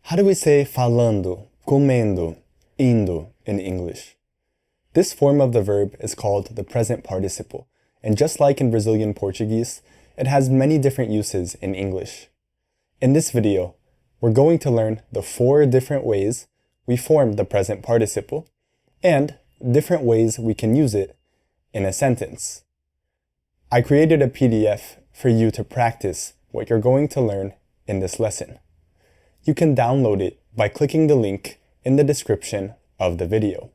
How do we say falando, comendo, indo in English? This form of the verb is called the present participle, and just like in Brazilian Portuguese, it has many different uses in English. In this video, we're going to learn the 4 different ways we form the present participle, and different ways we can use it in a sentence. I created a PDF for you to practice what you're going to learn in this lesson. You can download it by clicking the link in the description of the video.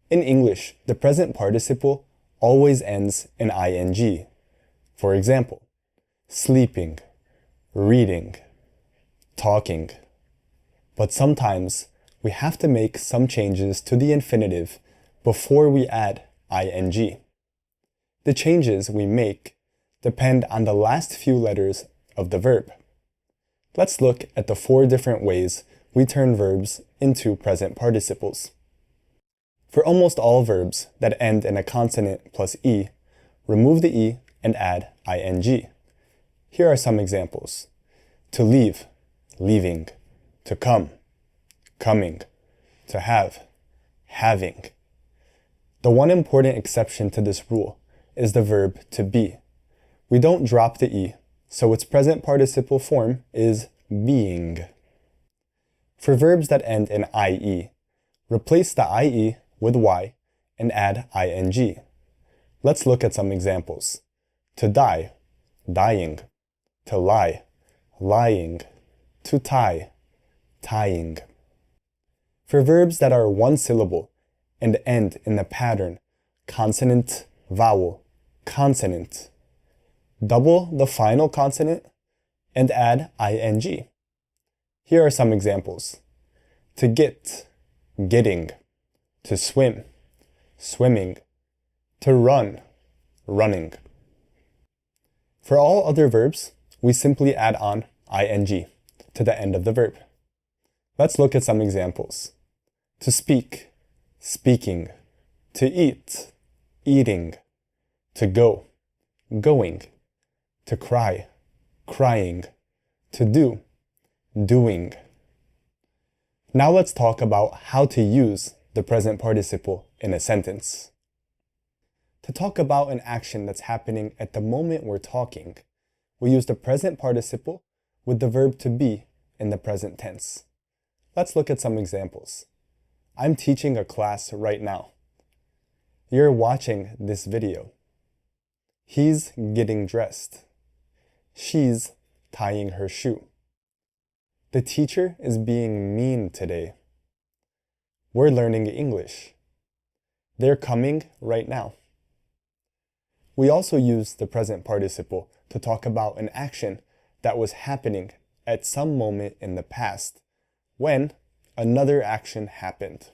In English, the present participle always ends in ing. For example, sleeping, reading, talking. But sometimes we have to make some changes to the infinitive before we add ing. The changes we make depend on the last few letters of the verb. Let's look at the 4 different ways we turn verbs into present participles. For almost all verbs that end in a consonant plus e, remove the e and add ing. Here are some examples. To leave, leaving. To come, coming. To have, having. The one important exception to this rule is the verb to be. We don't drop the e, so its present participle form is being. For verbs that end in ie, replace the ie with y and add ing. Let's look at some examples. To die, dying. To lie, lying. To tie, tying. For verbs that are one syllable and end in the pattern consonant, vowel, consonant, double the final consonant and add ing. Here are some examples. To get, getting. To swim, swimming. To run, running. For all other verbs, we simply add on ing to the end of the verb. Let's look at some examples. To speak, speaking. To eat, eating. To go, going. To cry, crying. To do, doing. Now let's talk about how to use the present participle in a sentence. To talk about an action that's happening at the moment we're talking, we use the present participle with the verb to be in the present tense. Let's look at some examples. I'm teaching a class right now. You're watching this video. He's getting dressed. She's tying her shoe. The teacher is being mean today. We're learning English. They're coming right now. We also use the present participle to talk about an action that was happening at some moment in the past when another action happened.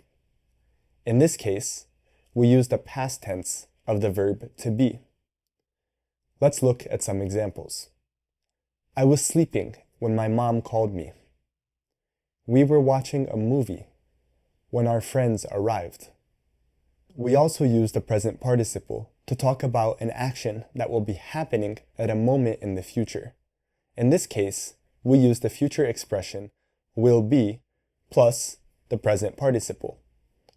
In this case, we use the past tense of the verb to be. Let's look at some examples. I was sleeping when my mom called me. We were watching a movie when our friends arrived. We also use the present participle to talk about an action that will be happening at a moment in the future. In this case, we use the future expression will be plus the present participle.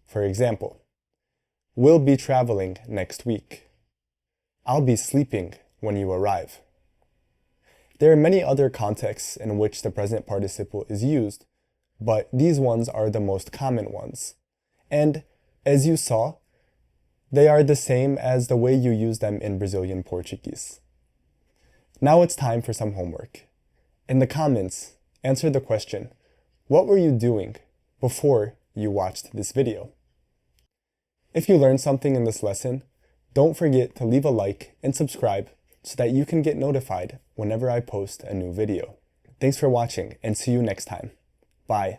For example, we'll be traveling next week. I'll be sleeping when you arrive. There are many other contexts in which the present participle is used, but these ones are the most common ones. And as you saw, they are the same as the way you use them in Brazilian Portuguese. Now it's time for some homework. In the comments, answer the question, what were you doing before you watched this video? If you learned something in this lesson, don't forget to leave a like and subscribe so that you can get notified whenever I post a new video. Thanks for watching and see you next time. Bye.